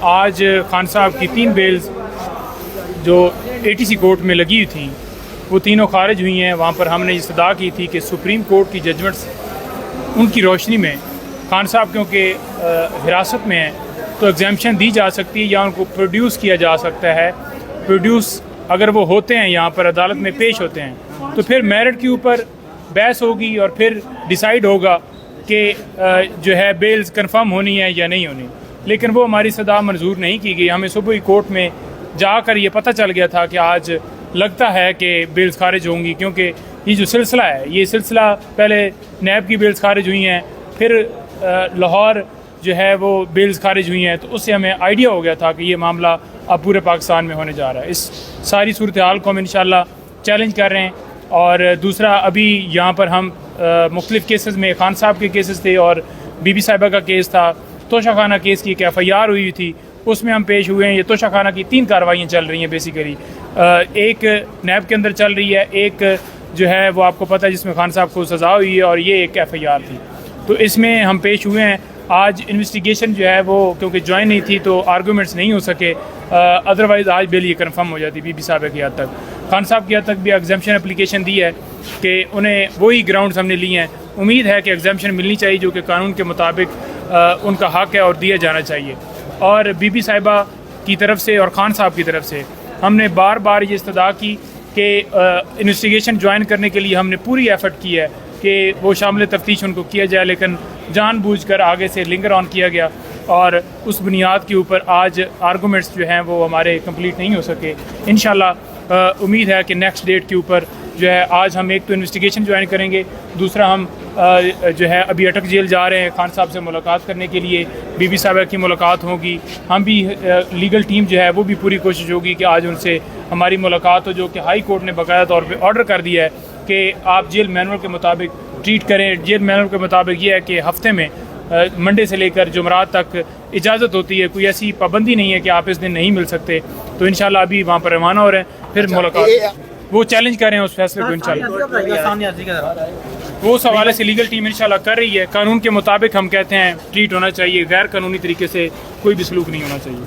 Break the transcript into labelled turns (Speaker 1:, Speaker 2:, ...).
Speaker 1: आज खान साहब की 3 बेल्स जो ATC कोर्ट में लगी हुई थी वो तीनों खारिज हुई हैं। वहाँ पर हमने इस्तदा की थी कि सुप्रीम कोर्ट की जजमेंट्स उनकी रोशनी में खान साहब क्योंकि हिरासत में हैं तो एग्जामेशन दी जा सकती है या उनको प्रोड्यूस किया जा सकता है। प्रोड्यूस अगर वो होते हैं यहाँ पर अदालत में पेश होते हैं तो फिर मेरिट के ऊपर बहस होगी और फिर डिसाइड होगा कि जो है बेल्स कंफर्म होनी है या नहीं होनी। लेकिन वो हमारी सदा मंजूर नहीं की गई। हमें सुबह ही कोर्ट में जाकर ये पता चल गया था कि आज लगता है कि बेल्स खारिज होंगी, क्योंकि ये जो सिलसिला है ये सिलसिला पहले नैब की बेल्स खारिज हुई हैं, फिर लाहौर जो है वो बेल्स खारिज हुई हैं, तो उससे हमें आइडिया हो गया था कि ये मामला अब पूरे पाकिस्तान में होने जा रहा है। इस सारी सूरत हाल को हम इंशाल्लाह चैलेंज कर रहे हैं। और दूसरा अभी यहाँ पर हम मुख्तलिफ़ केसेस में खान साहब के केसेस थे और बीबी साहिबा का केस था, तोशाखाना केस की एक FIR हुई थी, उसमें हम पेश हुए हैं। ये तोशाखाना की 3 कार्रवाइयाँ चल रही हैं बेसिकली। एक नैब के अंदर चल रही है, एक जो है वो आपको पता है जिसमें खान साहब को सज़ा हुई है, और ये एक FIR थी। तो इसमें हम पेश हुए हैं। आज इन्वेस्टिगेशन जो है वो क्योंकि ज्वाइन नहीं थी तो आर्गूमेंट्स नहीं हो सके, अदरवाइज़ आज बेल ये कन्फर्म हो जाती बीबी साहब की हद तक। खान साहब की हद तक भी एग्जामेशन एप्लीकेशन दी है कि उन्हें वही ग्राउंड्स हमने लिए हैं। उम्मीद है कि एग्जामेशन मिलनी चाहिए जो कि कानून के मुताबिक उनका हक़ है और दिया जाना चाहिए। और बीबी साहिबा की तरफ से और खान साहब की तरफ से हमने बार बार ये इस्तदा की कि इन्वेस्टिगेशन ज्वाइन करने के लिए हमने पूरी एफ़र्ट की है कि वो शामिल तफ्तीश उनको किया जाए, लेकिन जानबूझकर आगे से लिंगर ऑन किया गया और उस बुनियाद के ऊपर आज आर्गूमेंट्स जो हैं वो हमारे कंप्लीट नहीं हो सके। इंशाल्लाह उम्मीद है कि नेक्स्ट डेट के ऊपर जो है आज हम एक तो इन्वेस्टिगेशन ज्वाइन करेंगे, दूसरा हम जो है अभी अटक जेल जा रहे हैं खान साहब से मुलाकात करने के लिए, बीबी साहिबा की मुलाकात होगी। हम भी लीगल टीम जो है वो भी पूरी कोशिश होगी कि आज उनसे हमारी मुलाकात हो, जो कि हाई कोर्ट ने बाकायदा तौर पर ऑर्डर कर दिया है कि आप जेल मैनुअल के मुताबिक ट्रीट करें। जेल मैनुअल के मुताबिक ये है कि हफ्ते में मंडे से लेकर जुमरात तक इजाज़त होती है, कोई ऐसी पाबंदी नहीं है कि आप इस दिन नहीं मिल सकते। तो इंशाल्लाह अभी वहाँ पर रवाना हो रहे हैं, फिर मुलाकात वो चैलेंज कर रहे हैं उस फैसले को इंशाल्लाह। वो उस हवाले से लीगल टीम इंशाल्लाह कर रही है। कानून के मुताबिक हम कहते हैं ट्रीट होना चाहिए, गैर कानूनी तरीके से कोई भी सलूक नहीं होना चाहिए।